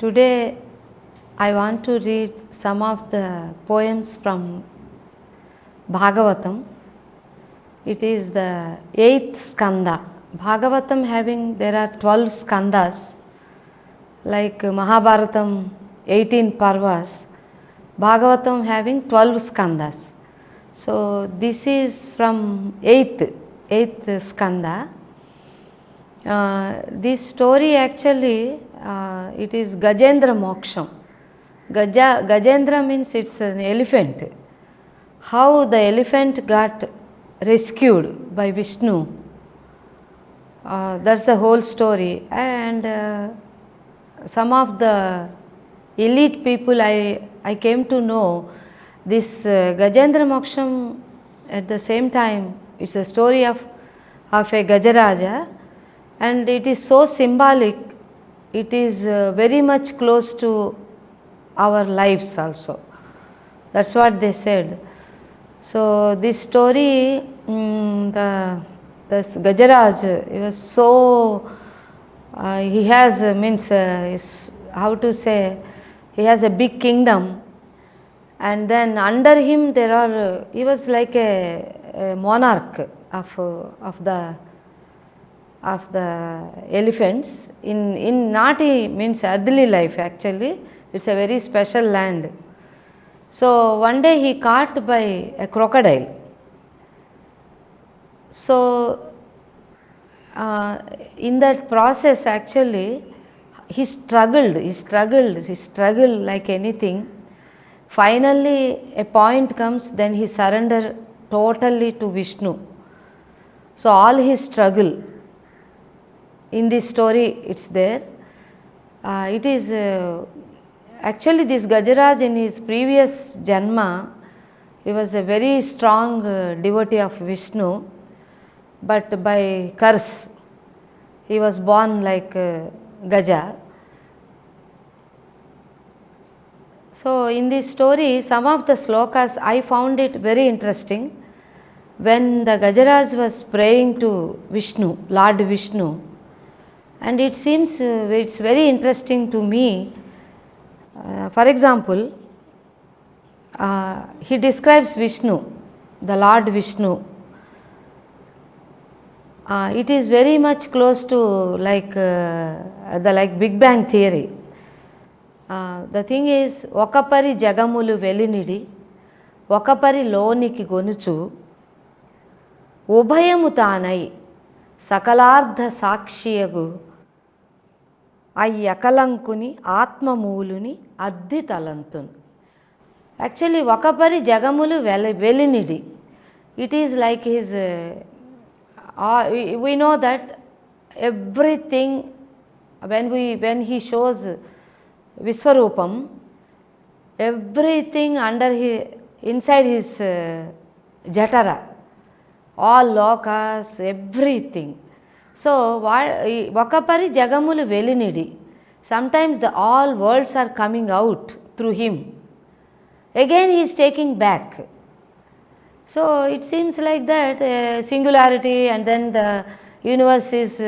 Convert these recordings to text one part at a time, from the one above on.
Today I want to read some of the poems from Bhagavatam. It is the 8th skanda. Bhagavatam there are 12 skandas, like Mahabharatam 18 parvas, Bhagavatam having 12 skandas. So this is from 8th skanda. This story actually it is Gajendra Moksham. Gajendra means it's an elephant. How the elephant got rescued by Vishnu. That's the whole story. And some of the elite people I came to know this Gajendra Moksham. At the same time, it's a story of a Gajaraja, and it is so symbolic. It is very much close to our lives also. That's what they said. So this story, this Gajaraj, he was so, he has how to say, he has a big kingdom, and then under him there are, he was like a monarch of the elephants in Nati means earthly life. Actually it's a very special land. So one day he caught by a crocodile. So in that process actually he struggled like anything. Finally a point comes, then he surrendered totally to Vishnu. So all his struggle in this story, it's there. It is actually this Gajaraj in his previous janma, he was a very strong devotee of Vishnu, but by curse he was born like Gaja. So in this story, some of the slokas I found it very interesting. When the Gajaraj was praying to Vishnu, Lord Vishnu, and it seems it's very interesting to me. For example, he describes Vishnu, the Lord Vishnu. It is very much close to like Big Bang theory. The thing is, Okapari jagamulu velinidi, Okapari loniki gonuchu, Ubhayamu tanai, Sakalardha sakshiyagu, Ayakalankuni, Atma Muluni, Addi Talantun. Actually, Vakapari Jagamulu Velinidi. It is like his, we know that everything, when he shows Viswarupam, everything inside his Jatara, all lokas, everything. So, Vakapari Jagamulu Velinidi. Sometimes all worlds are coming out through him. Again he is taking back. So it seems like that singularity, and then the universe is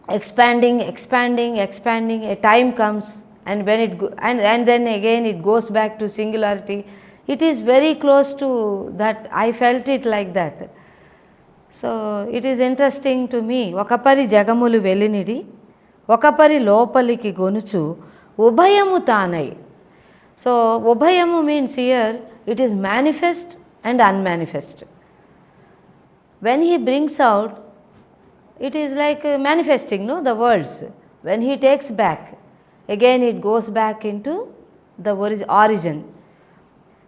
expanding. A time comes, and when and then again it goes back to singularity. It is very close to that. I felt it like that. So it is interesting to me. Okapari jagamulu velinidi, Okapari lopaliki gonuchu, Ubhayamu tanai. So Ubhayamu means here it is manifest and unmanifest. When he brings out, it is like manifesting, the worlds. When he takes back, again it goes back into the origin.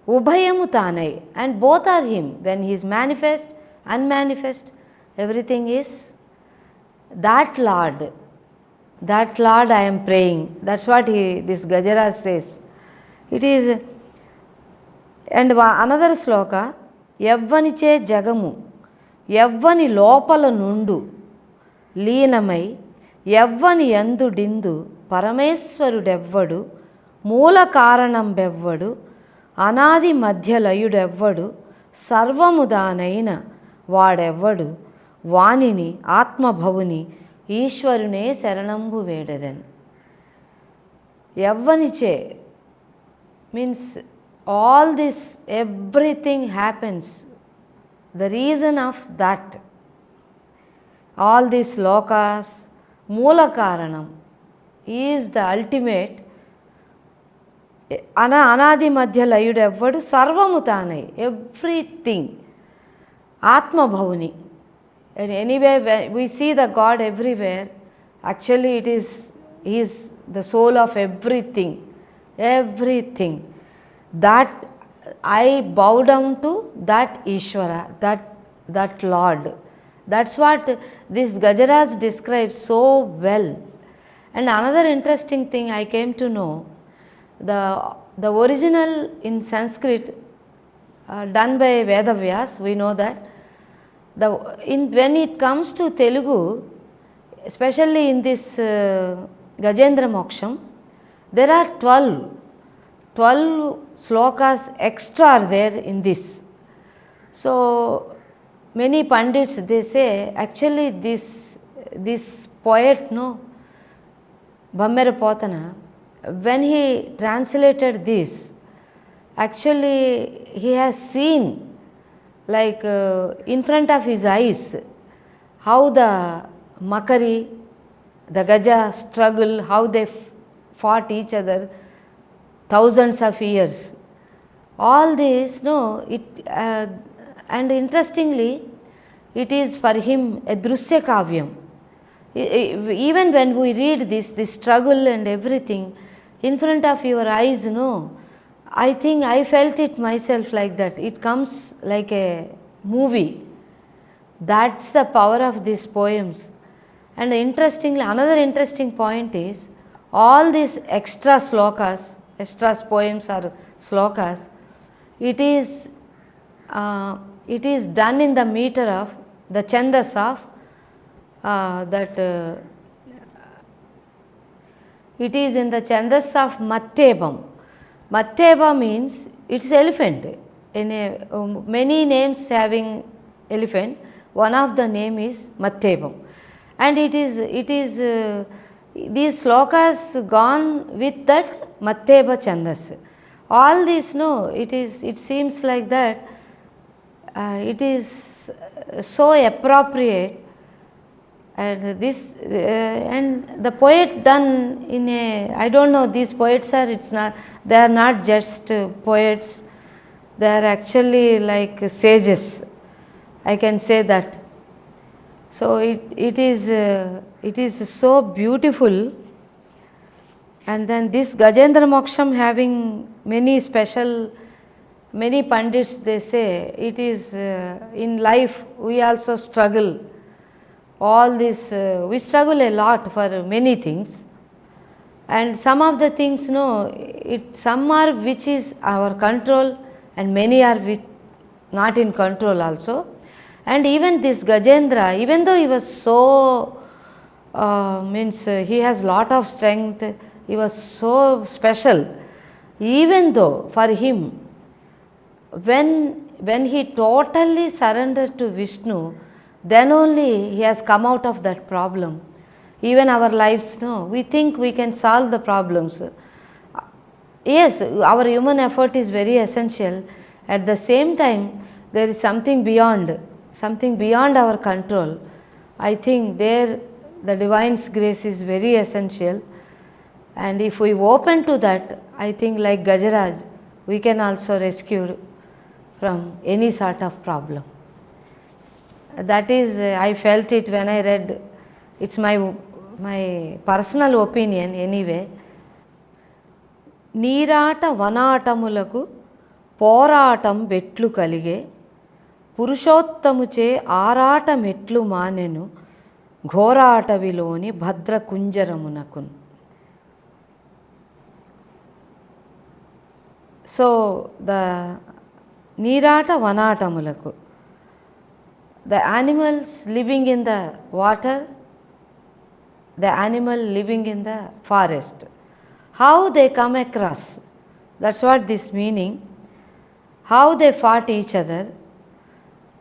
Ubhayamu tanai, and both are him. When he is manifest, unmanifest, everything is that Lord I am praying. That's what this Gajaraj says. It is, and another sloka, Yavvaniche jagamu, Yavvani lopala nundu, Leenamai, Yavvani yandu dindu, Paramesvarudevvadu, Moola karanam bevvadu, Anadi madhyalayudevvadu, Sarvamudanaina వాడెవ్వడు వానిని ఆత్మభవుని ఈశ్వరునే శరణంబు వేడెదన్. ఎవ్వనిచే means all this, everything happens, the reason of that, all these lokas, మూల కారణం is the ultimate. అనాది మధ్య లయుడు ఎవ్వడు, సర్వము తానై, everything, ఆత్మభౌని. And anyway, we see the God everywhere. Actually, he is the soul of everything. Everything. That I bow down to that Ishvara, that Lord. That's what this Gajaraj describes so well. And another interesting thing I came to know, the original in Sanskrit done by Vedavyas, we know that. When it comes to Telugu, especially in this Gajendra Moksham, there are 12 slokas extra are there in this. So many Pandits, they say actually this poet, Bhammera Potana, when he translated this, actually he has seen like in front of his eyes how the Makari, the Gaja struggle, how they fought each other thousands of years. All this, and interestingly, it is for him a drusya kavyam. Even when we read this struggle and everything in front of your eyes, I think I felt it myself like that. It comes like a movie. That's the power of these poems. And interestingly, another interesting point is all these extra slokas, extra poems or slokas, it is done in the meter of the chandas of it is in the chandas of Mattebam. Matteba means it's elephant. In many names having elephant, one of the name is Mattebam, and it is these slokas gone with that Matteba Chandas. All this, it seems like that it is so appropriate. And this and the poet done in a, I don't know, these poets are, they are not just poets, they are actually like sages, I can say that. So it is so beautiful. And then this Gajendra Moksham having many Pandits, they say it is in life we also struggle. All this, we struggle a lot for many things, and some of the things, some are which is our control, and many are not in control also. And even this Gajendra, even though he was so he has lot of strength, he was so special, even though for him, when he totally surrendered to Vishnu, then only he has come out of that problem. Even our lives, we think we can solve the problems. Yes, our human effort is very essential. At the same time, there is something beyond our control. I think there the divine's grace is very essential, and if we open to that, I think like Gajaraj, we can also rescue from any sort of problem. That is, I felt it when I read. It's my personal opinion anyway. నీరాట వనాటములకు పోరాటం బెట్లు కలిగే, పురుషోత్తముచే ఆరాట మెట్లు మానెను, ఘోరాటవిలోని భద్రకుంజరమునకున్. So the నీరాట వనాటములకు, the animals living in the water, the animal living in the forest, how they come across, that's what this meaning, how they fought each other,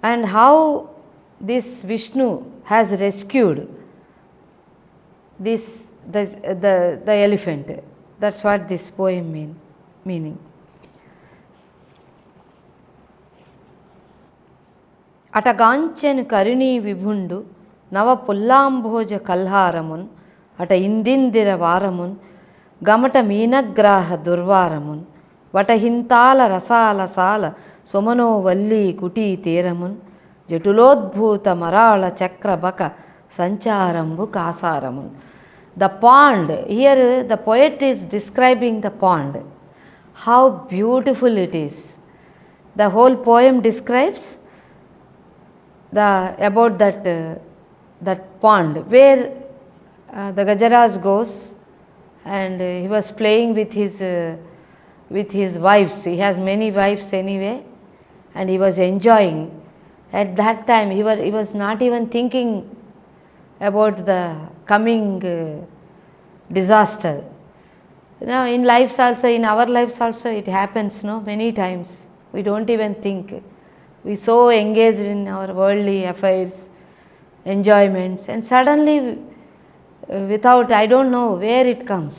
and how this Vishnu has rescued the elephant. That's what this poem meaning. అటగాంచెను కరుణీ విభుండు నవ పుల్లాంభోజ కల్హారమున్ అట ఇందిందిర వారమున్ గమట మీనగ్రాహ దుర్వారమున్ వటహింతాల రసాల సాల సుమనో Valli కుటీ తీరమున్ జటులోద్భూత మరాళ చక్రబక సంచారంబు కాసారమున్. The pond, here the poet is describing the pond, how beautiful it is. The whole poem describes about that pond where the Gajaraj goes, and he was playing with his wives. He has many wives anyway, and he was enjoying. At that time he was not even thinking about the coming disaster. Now in lives also, in our lives also it happens, no, many times we don't even think. We so engaged in our worldly affairs, enjoyments, and suddenly without, I don't know where it comes,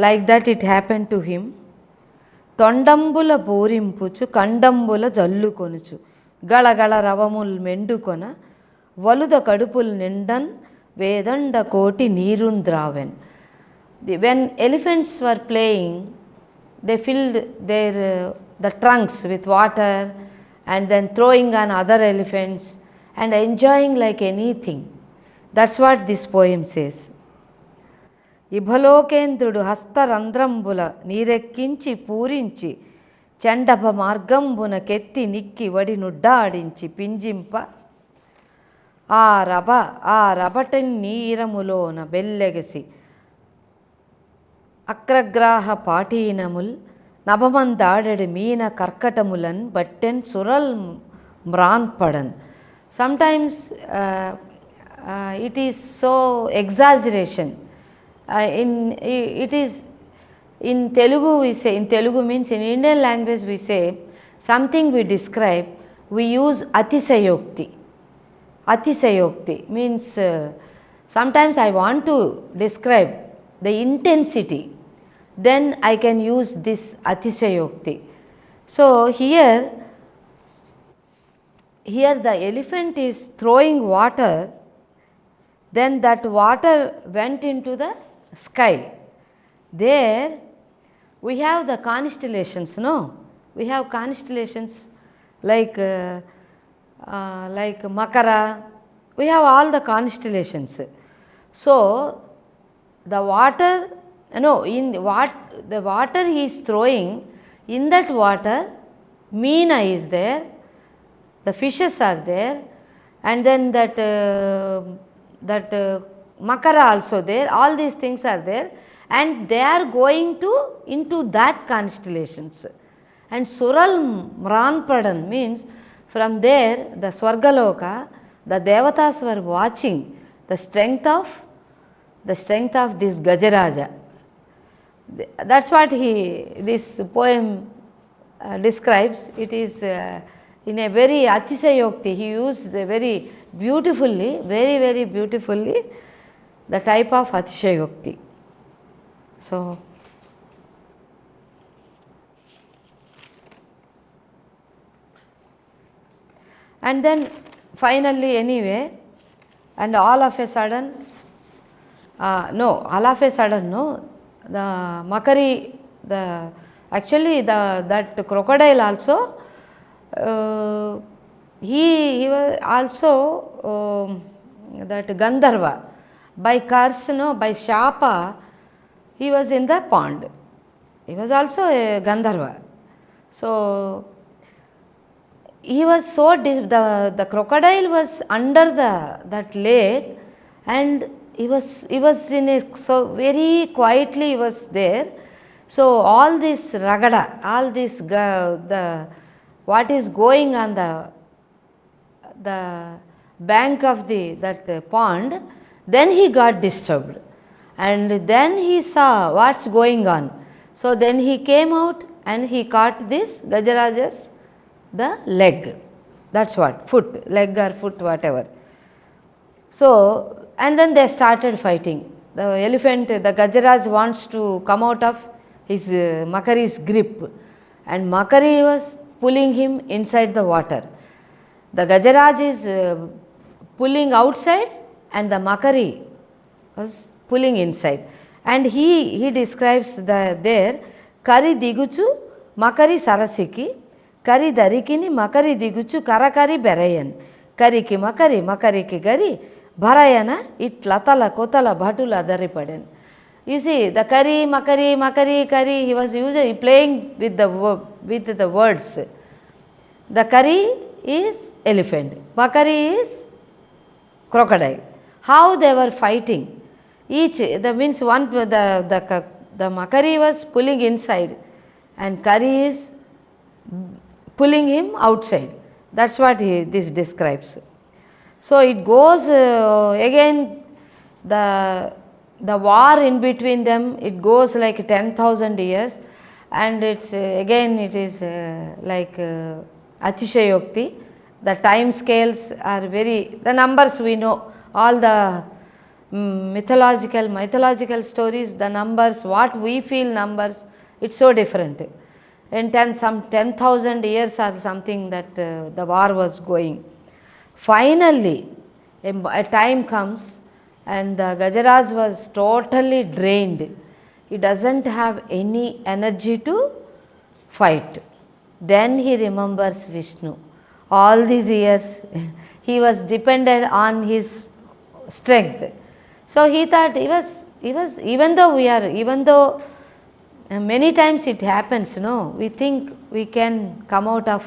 like that it happened to him. తొండంబుల బోరింపుచు కండంబుల జల్లుకొనుచు గళగళ రవముల్ మెండుకొన వలుద కడుపుల్ నిండన్ వేదండ కోటి నీరుంద్రావెన్. When elephants were playing, they filled the trunks with water and then throwing on other elephants and enjoying like anything. That's what this poem says. ఇభలోకేంద్రుడు హస్తరంధ్రంబుల నీరెక్కించి పూరించి చండభ మార్గంబున కెత్తి నిక్కి వడి నుడ్డాడించి పింజింప ఆ రబటన్ నీరములోన బెల్లెగసి అక్రగ్రాహ పాటీనముల్ నభమందాడెడు మీన కర్కటములన్ Batten సురల్ మ్రాన్పడన్. Sometimes it is so exaggeration. It is in Telugu we say, in Telugu means in Indian language we say something we describe, we use atisayokti. Atisayokti means sometimes I want to describe the intensity, then I can use this atisayokti. So here the elephant is throwing water, then that water went into the sky. There we have the constellations, no? We have constellations like Makara. We have all the constellations. So the water, the water he is throwing, in that water Meena is there, the fishes are there, and then that Makara also there, all these things are there, and they are going into that constellations. And Sural Mranpadan means from there the Swargaloka, the Devatas were watching the strength of this Gajaraja. That's what this poem describes. It is in a very atisayokti. He used very beautifully, very very beautifully, the type of atisayokti. So and then finally anyway, and all of a sudden no, the Makari, that crocodile also, he was also that Gandharva, by curse, by Shapa, he was in the pond. He was also a Gandharva. So he was so the crocodile was under that lake, and he was in a, so very quietly he was there. So all this ragada, all this what is going on the bank of that pond, then he got disturbed, and then he saw what's going on. So then he came out and he caught this Gajaraja's the leg. That's what, foot, leg or foot, whatever. So and then they started fighting. the elephant, the Gajaraj wants to come out of his Makari's grip, and Makari was pulling him inside the water. The Gajaraj is pulling outside and the Makari was pulling inside. And he describes there, Kari diguchu Makari sarasiki, Kari darikini Makari diguchu karakari berayan, Kariki Makari, Makariki gari, Bharayana itlatala kotala bhatula daripaden. You see, the Kari, Makari, Makari, Kari, he was playing with the words. The Kari is elephant, Makari is crocodile. How they were fighting. Each, that means one, the Makari was pulling inside and Kari is pulling him outside. That's what this describes. So it goes again, the war in between them, it goes like 10,000 years, and it's again it is like Atishayokti. The time scales are the numbers we know, all the mythological stories, the numbers, what we feel numbers, it's so different. In some 10,000 years or something that the war was going. Finally, a time comes and the Gajaraj was totally drained. He doesn't have any energy to fight. Then he remembers Vishnu. All these years he was dependent on his strength. So he thought he was even though many times it happens, we think we can come out of,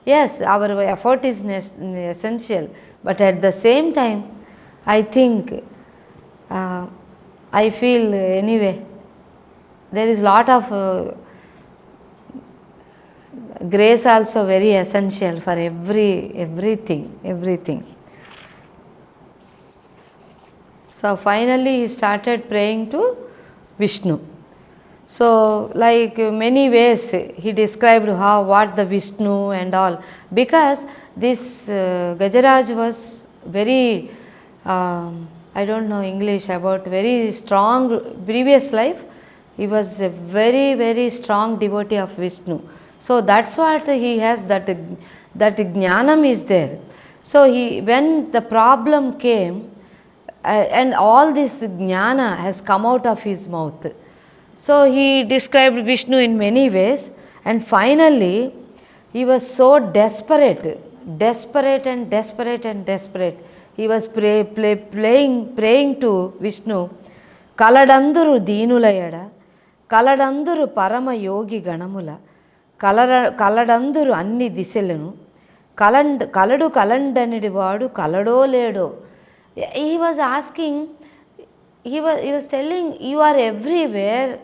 yes, our effort is essential, but at the same time, I think, I feel anyway, there is lot of grace also very essential for everything. So finally he started praying to Vishnu. So like many ways he described what the Vishnu and all, because this Gajaraj was very, I don't know English about, very strong previous life. He was a very strong devotee of Vishnu. So that's what he has, that jnanam is there. So when the problem came, and all this jnana has come out of his mouth. So he described Vishnu in many ways, and finally he was so desperate. He was praying to Vishnu. Kaladanduru deenulayada, kaladanduru parama yogi ganamula, kaladanduru anni diselanu, kaladu kalandanidi vaadu kalado ledo. He was asking, he was telling, you are everywhere.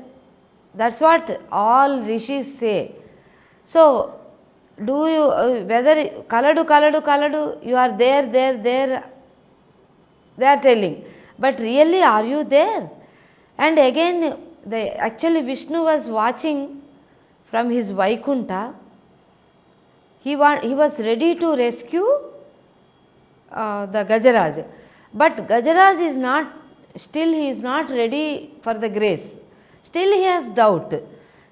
That's what all rishis say. So, do you, whether kaladu, you are there, they are telling. But really, are you there? And again, actually Vishnu was watching from his Vaikunta. He was ready to rescue the Gajaraj. But Gajaraj is not, still he is not ready for the grace. Still he has doubt.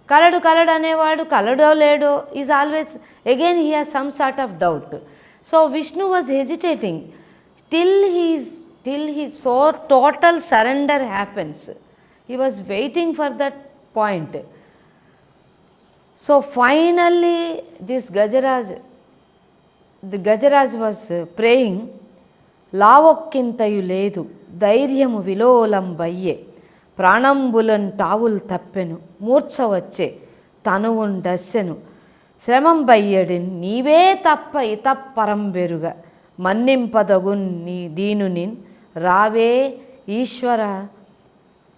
Kaladu anevadu, kalado ledo is always, again he has some sort of doubt. So Vishnu was hesitating till his so total surrender happens. He was waiting for that point. So finally the Gajaraj was praying, లావొక్కింతయు లేదు ధైర్యము విలోలం బయ్యే ప్రాణంబులన్ టావుల్ తప్పెను మూర్ఛ వచ్చే తనువుండస్సెను శ్రమం బయ్యడిన్ నీవే తప్ప ఇతప్పరంబెరుగ మన్నింపదగున్ నీ దీనునిన్ రావే ఈశ్వర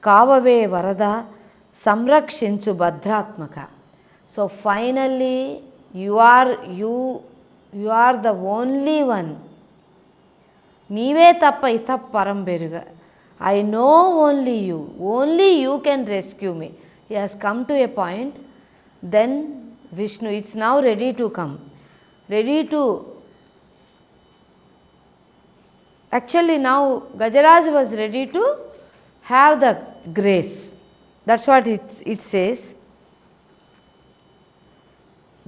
కావవే వరద సంరక్షించు భద్రాత్మక. So finally you are the only one. నీవే తప్ప ఇతప్పరం బెరుగ. I know only you can rescue me. He has come to a point. Then Vishnu, it's now ready to come. Actually now Gajaraj was ready to have the grace. That's what it says.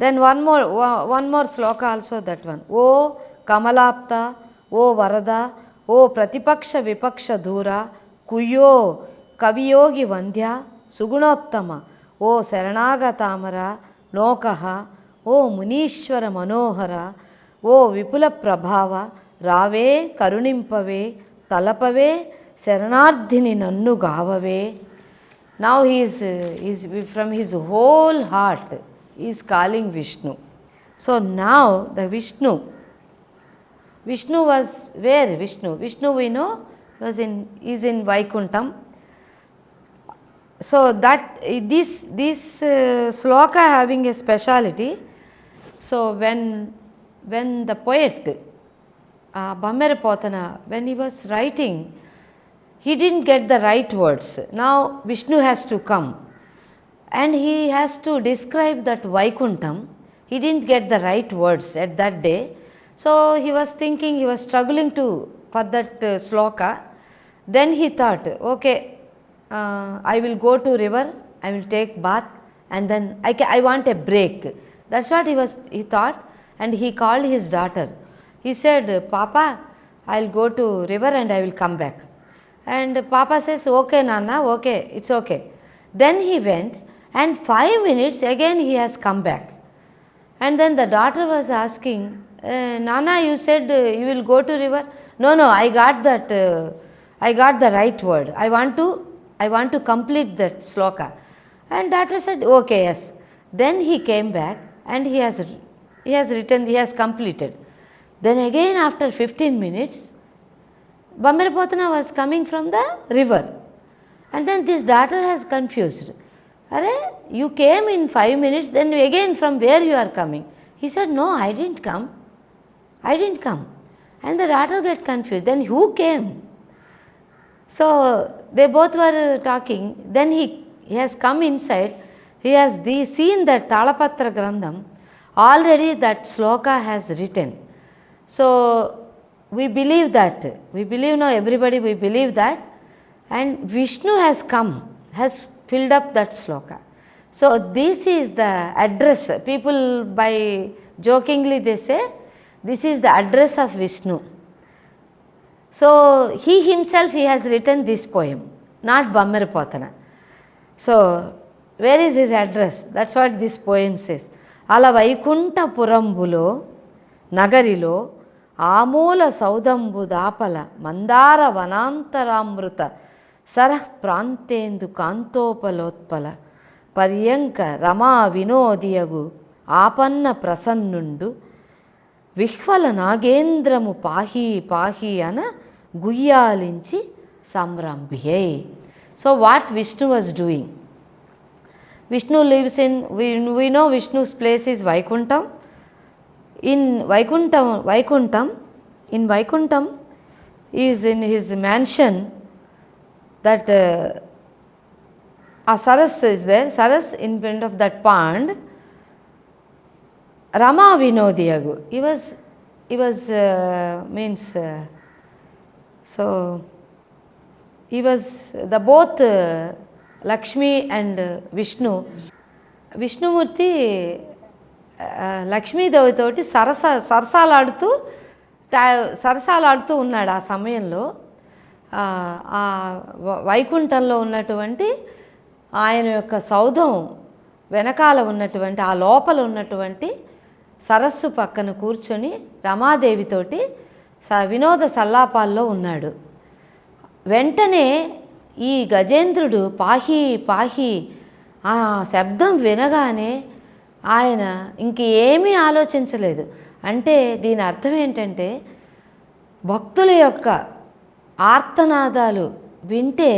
Then one more sloka also, that one. O Kamalapta, O Varada, O Pratipaksha Vipaksha Dhura, Kuyo Kaviyogi Vandhya, Sugunottama, O Saranagatamara, Nokaha, O Munishwara Manohara, O Vipula Prabhava, Rave Karunimpave, Talapave, Saranardhini Nannu Gavave. Now he is from his whole heart, he is calling Vishnu. So now the Vishnu was where? Vishnu we know is in Vaikuntham. So that this sloka having a speciality. So when the poet Bammera Potana, when he was writing, he didn't get the right words. Now Vishnu has to come and he has to describe that Vaikuntham. He didn't get the right words at that day. So he was thinking, he was struggling for that sloka. Then he thought, okay, I will go to river, I will take bath, and then I want a break. That's what he thought, and he called his daughter. He said, Papa, I will go to river and I will come back. And Papa says, okay Nana, okay, it's okay. Then he went, and 5 minutes again he has come back. And then the daughter was asking, Nana, you said you will go to river? No, I got that. I got the right word. I want to complete that sloka. And daughter said, okay, yes. Then he came back and he has written, he has completed. Then again after 15 minutes, Bammera Potana was coming from the river. And then this daughter has confused. Are, you came in 5 minutes, then again from where you are coming? He said, no, I didn't come. And the daughter got confused. Then who came? So they both were talking. Then he has come inside. He has seen that Talapatra Grandham. Already that sloka has written. So we believe that. We believe now, everybody, we believe that. And Vishnu has come, has filled up that sloka. So this is the address. People by jokingly they say, this is the address of Vishnu. So he himself, he has written this poem, not Bammera Potana. So where is his address? That's what this poem says. Ala Vaikunta Purambulo Nagarilo Amula Saudambu Dapala Mandara Vanantaramruta Sarah Prantendu Kantopalotpala Paryanka Rama Vinodiyagu Apanna Prasannundu Vihvala Nagendramu Pahi Ana Guyalinchi Samrambhiye. So what Vishnu was doing? Vishnu lives in, we know Vishnu's place is Vaikuntham. In Vaikuntham is in his mansion, that a Saras is there, Saras in front of that pond. Rama Vinodiyagu, he was the both Lakshmi and Vishnu. Vishnumurti Lakshmi Devi toti సరసాలాడుతూ ఉన్నాడు ఆ సమయంలో. వైకుంఠంలో ఉన్నటువంటి ఆయన యొక్క సౌధం వెనకాల ఉన్నటువంటి ఆ లోపల ఉన్నటువంటి సరస్సు పక్కన కూర్చొని రమాదేవితోటి వినోద సల్లాపాల్లో ఉన్నాడు. వెంటనే ఈ గజేంద్రుడు పాహి ఆ శబ్దం వినగానే ఆయన ఇంకేమీ ఆలోచించలేదు. అంటే దీని అర్థం ఏంటంటే, భక్తుల యొక్క ఆర్తనాదాలు వింటే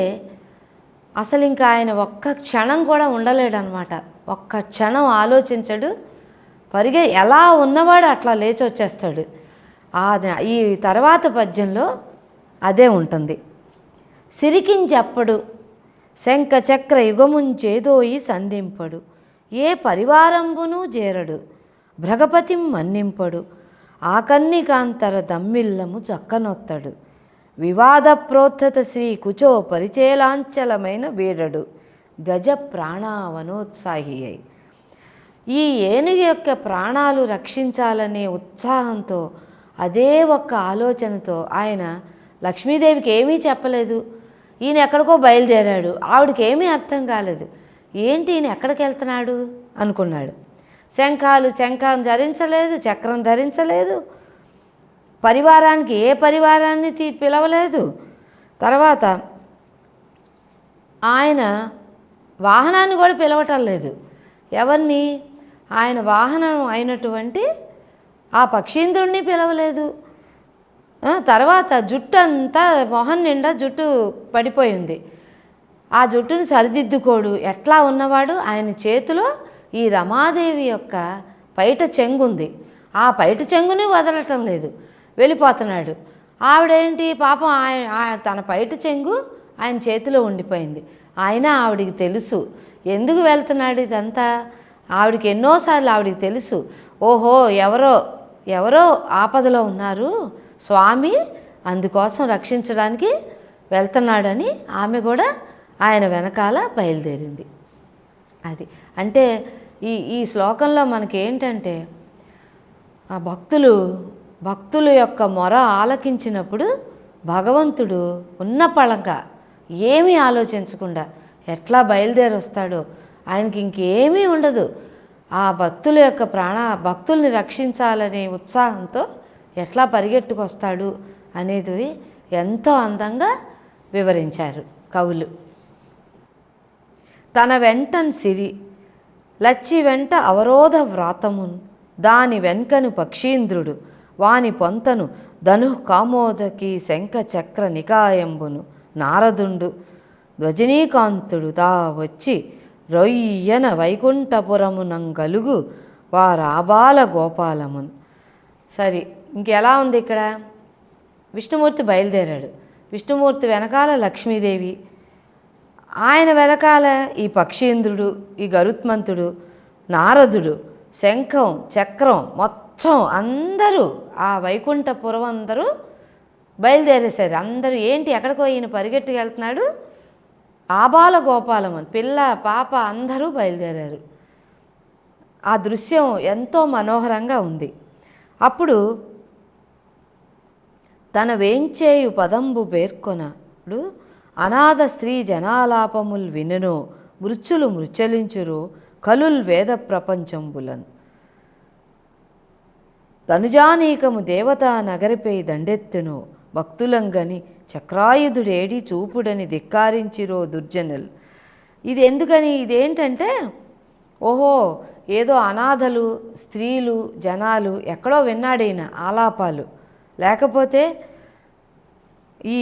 అసలు ఇంకా ఆయన ఒక్క క్షణం కూడా ఉండలేడనమాట. ఒక్క క్షణం ఆలోచించడు, ఎలా ఉన్నవాడు అట్లా లేచి వచ్చేస్తాడు. ఈ తర్వాత పద్యంలో అదే ఉంటుంది. సిరికించెప్పడు శంఖ చక్ర యుగముంచేదోయి సంధింపడు, ఏ పరివారంబును చేరడు భ్రగపతిం మన్నింపడు, ఆకన్నికాంతర దమ్మిల్లము చక్కనొత్తడు, వివాద ప్రోత్థత శ్రీ కుచో పరిచేలాంచలమైన వీడడు గజ ప్రాణావనోత్సాహి అయి. ఈ ఏనుగు యొక్క ప్రాణాలు రక్షించాలనే ఉత్సాహంతో, అదే ఒక్క ఆలోచనతో ఆయన లక్ష్మీదేవికి ఏమీ చెప్పలేదు. ఈయన ఎక్కడికో బయలుదేరాడు. ఆవిడకి ఏమీ అర్థం కాలేదు. ఏంటి ఈయన ఎక్కడికి వెళ్తున్నాడు అనుకున్నాడు. శంఖం ధరించలేదు, చక్రం ధరించలేదు, పరివారానికి ఏ పరివారాన్ని పిలవలేదు. తర్వాత ఆయన వాహనాన్ని కూడా పిలవటం లేదు. ఎవరిని? ఆయన వాహనం అయినటువంటి ఆ పక్షీంద్రుణ్ణి పిలవలేదు. తర్వాత జుట్టు అంతా మొహం నిండా జుట్టు పడిపోయింది. ఆ జుట్టుని సరిదిద్దుకోడు. ఎట్లా ఉన్నవాడు? ఆయన చేతిలో ఈ రమాదేవి యొక్క పైట చెంగుంది. ఆ పైట చెంగుని వదలటం లేదు, వెళ్ళిపోతున్నాడు. ఆవిడేంటి పాపం, తన పైట చెంగు ఆయన చేతిలో ఉండిపోయింది. అయినా ఆవిడికి తెలుసు ఎందుకు వెళ్తున్నాడు ఇదంతా. ఆవిడికి ఎన్నోసార్లు ఆవిడికి తెలుసు, ఓహో ఎవరో ఆపదలో ఉన్నారు, స్వామి అందుకోసం రక్షించడానికి వెళ్తున్నాడని ఆమె కూడా ఆయన వెనకాల బయలుదేరింది. అది అంటే ఈ శ్లోకంలో మనకి ఏంటంటే, ఆ భక్తుల యొక్క మొర ఆలకించినప్పుడు భగవంతుడు ఉన్న పళంగా ఏమీ ఆలోచించకుండా ఎట్లా బయలుదేరి వస్తాడో, ఆయనకి ఇంకేమీ ఉండదు. ఆ భక్తుల్ని రక్షించాలనే ఉత్సాహంతో ఎట్లా పరిగెట్టుకొస్తాడు అనేది ఎంతో అందంగా వివరించారు కవులు. తన వెంటన్ సిరి లచ్చి వెంట అవరోధ వ్రాతమున్ దాని వెంకను పక్షీంద్రుడు వాని పొంతను ధను కామోదకి శంఖ చక్ర నికాయంబును నారదుండు ధ్వజనీకాంతుడు తా వచ్చి రొయ్యన వైకుంఠపురమునంగలుగు వారాబాల గోపాలమున్. సరే, ఇంకెలా ఉంది ఇక్కడ? విష్ణుమూర్తి బయలుదేరాడు. విష్ణుమూర్తి వెనకాల లక్ష్మీదేవి, ఆయన వెనకాల ఈ పక్షీంద్రుడు, ఈ గరుత్మంతుడు, నారదుడు, శంఖం చక్రం మొత్తం అందరూ ఆ వైకుంఠపురం అందరూ బయలుదేరేశారు. అందరూ ఏంటి ఎక్కడికో ఈయన పరిగెట్టుకు వెళ్తున్నాడు. ఆబాల గోపాలమని పిల్ల పాప అందరూ బయలుదేరారు. ఆ దృశ్యం ఎంతో మనోహరంగా ఉంది. అప్పుడు తన వేంచేయు పదంబు పేర్కొనడు అనాథ స్త్రీ జనాలాపముల్ వినును మృత్యులు మృచ్చలించురు కలుల్ వేద ప్రపంచంబులను తనుజానీకము దేవతా నగరిపై దండెత్తును భక్తులంగని చక్రాయుధుడేడి చూపుడని ధిక్కారించిరో దుర్జనులు. ఇది ఎందుకని? ఇదేంటంటే, ఓహో ఏదో అనాథలు, స్త్రీలు, జనాలు ఎక్కడో విన్నాడైన ఆలాపాలు, లేకపోతే ఈ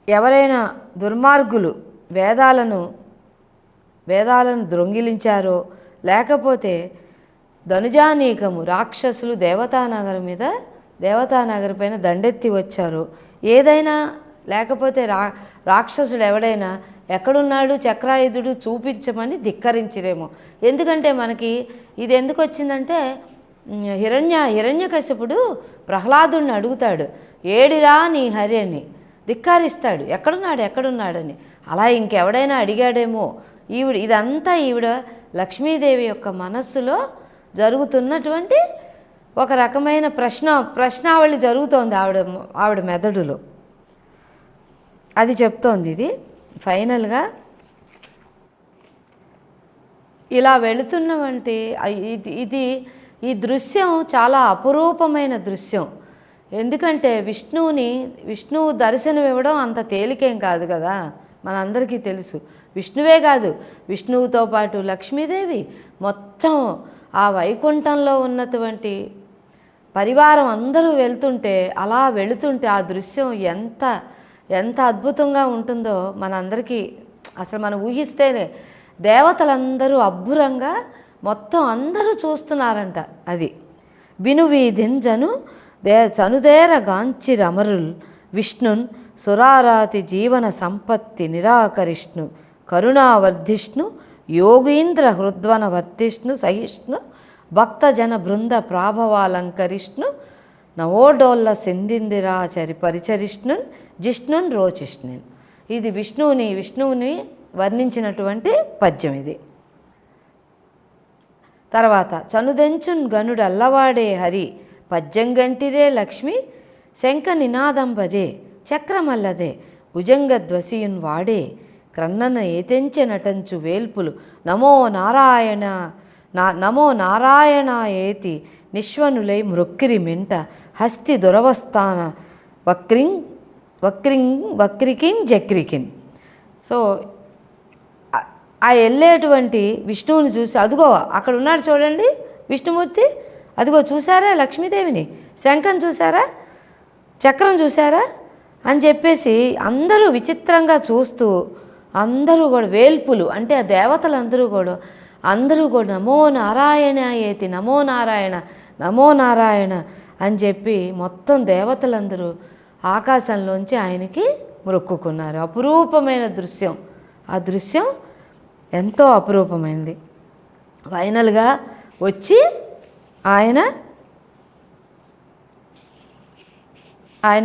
ఎవరైనా దుర్మార్గులు వేదాలను దొంగిలించారో, లేకపోతే ధనుజానీకము రాక్షసులు దేవతానగర్ పైన దండెత్తి వచ్చారు, ఏదైనా లేకపోతే రాక్షసుడు ఎవడైనా ఎక్కడున్నాడు చక్రాయుధుడు చూపించమని ధిక్కరించిరేమో. ఎందుకంటే మనకి ఇది ఎందుకు వచ్చిందంటే, హిరణ్యకశిపుడు ప్రహ్లాదుడిని అడుగుతాడు, ఏడిరా నీ హరి అని ధిక్కరిస్తాడు, ఎక్కడున్నాడని. అలా ఇంకెవడైనా అడిగాడేమో. ఇదంతా ఈవిడ లక్ష్మీదేవి యొక్క మనస్సులో జరుగుతున్నటువంటి ఒక రకమైన ప్రశ్నావళి జరుగుతోంది ఆవిడ మెదడులో. అది చెప్తోంది. ఇది ఫైనల్గా ఇలా వెళుతున్నవంటి ఈ దృశ్యం చాలా అపురూపమైన దృశ్యం. ఎందుకంటే విష్ణువు దర్శనం ఇవ్వడం అంత తేలికేం కాదు కదా, మనందరికీ తెలుసు. విష్ణువే కాదు, విష్ణువుతో పాటు లక్ష్మీదేవి మొత్తం ఆ వైకుంఠంలో ఉన్నటువంటి పరివారం అందరూ అలా వెళుతుంటే ఆ దృశ్యం ఎంత అద్భుతంగా ఉంటుందో మనందరికీ అసలు మనం ఊహిస్తేనే దేవతలందరూ అబ్బురంగా మొత్తం అందరూ చూస్తున్నారంట. అది బినువీధింజను చనుదేర గాంచిరమరుల్ విష్ణున్ సురారాతి జీవన సంపత్తి నిరాకరిష్ణు కరుణావర్ధిష్ణు యోగీంద్ర హృద్వన వర్ధిష్ణు సహిష్ణు భక్తజన బృంద ప్రాభవాలంకరిష్ణు నవోడోళ్ళ సిందిందిరాచరి పరిచరిష్ణున్ జిష్ణున్ రోచిష్ణున్. ఇది విష్ణువుని వర్ణించినటువంటి పద్యం ఇది. తర్వాత చనుదెంచున్ గనుడు అల్లవాడే హరి పద్యంగంటిరే లక్ష్మి శంఖ నినాదంబదే చక్రమల్లదే భుజంగధ్వసియున్ వాడే క్రన్నన ఏతెంచె నటంచు వేల్పులు నమో నారాయణ ఏతి నిశ్వనులై మృక్కిరి మెంట హస్తి దురవస్థాన వక్రికిన్ జక్రికిన్. సో ఆ వెళ్ళేటువంటి విష్ణువుని చూసి, అదిగో అక్కడ ఉన్నాడు చూడండి విష్ణుమూర్తి, అదిగో చూసారా లక్ష్మీదేవిని, శంఖం చూసారా, చక్రం చూసారా అని చెప్పేసి అందరూ విచిత్రంగా చూస్తూ అందరూ కూడా వేల్పులు అంటే ఆ దేవతలందరూ కూడా నమో నారాయణ ఏతి నమో నారాయణ అని చెప్పి మొత్తం దేవతలందరూ ఆకాశంలోంచి ఆయనకి మొక్కుకున్నారు. అపురూపమైన దృశ్యం. ఆ దృశ్యం ఎంతో అపురూపమైనది. ఫైనల్గా వచ్చి ఆయన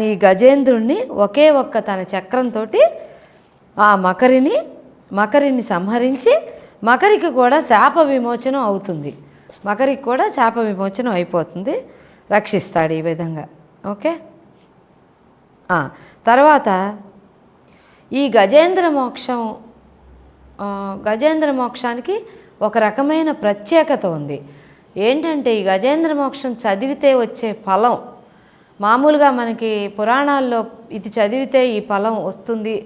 ఈ గజేంద్రుణ్ణి ఒకే ఒక్క తన చక్రంతో ఆ మకరిని సంహరించి మకరికి కూడా శాప విమోచనం అవుతుంది. మకరికి కూడా శాప విమోచనం అయిపోతుంది, రక్షిస్తాడు ఈ విధంగా. ఓకే. తర్వాత ఈ గజేంద్ర మోక్షానికి ఒక రకమైన ప్రత్యేకత ఉంది. ఏంటంటే ఈ గజేంద్ర మోక్షం చదివితే వచ్చే ఫలం, మామూలుగా మనకి పురాణాల్లో ఇది చదివితే ఈ ఫలం వస్తుంది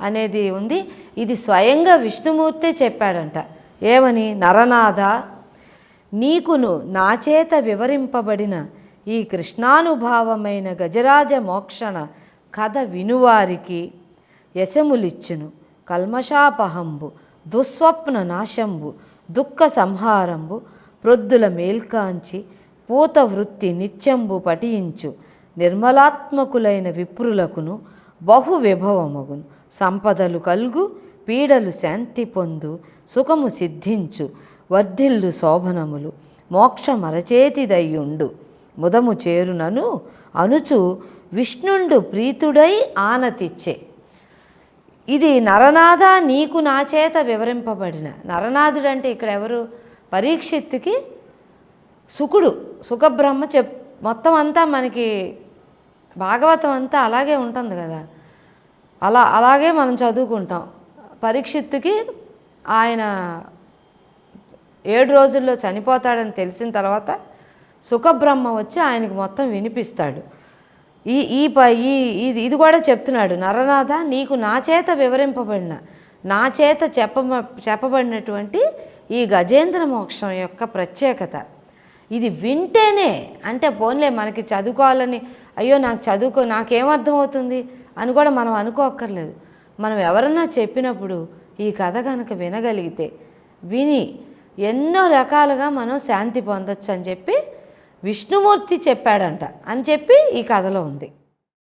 అనేది ఉంది. ఇది స్వయంగా విష్ణుమూర్తే చెప్పాడంట. ఏమని? నరనాథ, నీకును నా చేత వివరింపబడిన ఈ కృష్ణానుభావమైన గజరాజ మోక్షణ కథ వినువారికి యశములిచ్చును కల్మషాపహంబు దుస్వప్న నాశంబు దుఃఖ సంహారంబు ప్రొద్దుల మేల్కాంచి పూత వృత్తి నిత్యంబు పఠించు నిర్మలాత్మకులైన విప్రులకును బహు విభవమగును సంపదలు కల్గు పీడలు శాంతి పొందు సుఖము సిద్ధించు వర్ధిల్లు శోభనములు మోక్ష మరచేతిదయ్యుండు ముదము చేరునను అనుచు విష్ణుండు ప్రీతుడై ఆనతిచ్చే. ఇది నరనాథ, నీకు నా చేత వివరింపబడిన. నరనాథుడు అంటే ఇక్కడ ఎవరు? పరీక్షిత్తుకి సుఖబ్రహ్మ మొత్తం అంతా మనకి భాగవతం అంతా అలాగే ఉంటుంది కదా, అలాగే మనం చదువుకుంటాం. పరీక్షిత్తుకి ఆయన 7 రోజుల్లో చనిపోతాడని తెలిసిన తర్వాత సుఖబ్రహ్మ వచ్చి ఆయనకి మొత్తం వినిపిస్తాడు. ఇది కూడా చెప్తున్నాడు. నరనాథ, నీకు నా చేత వివరింపబడిన, నా చేత చెప్పబడినటువంటి ఈ గజేంద్ర మోక్షం యొక్క ప్రత్యేకత. ఇది వింటేనే, అంటే పోన్లే మనకి చదువుకోవాలని, అయ్యో నాకేమర్థమవుతుంది అని కూడా మనం అనుకోక్కర్లేదు. మనం ఎవరన్నా చెప్పినప్పుడు ఈ కథ కనుక వినగలిగితే, విని ఎన్నో రకాలుగా మనం శాంతి పొందొచ్చు అని చెప్పి విష్ణుమూర్తి చెప్పాడంట అని చెప్పి ఈ కథలో ఉంది.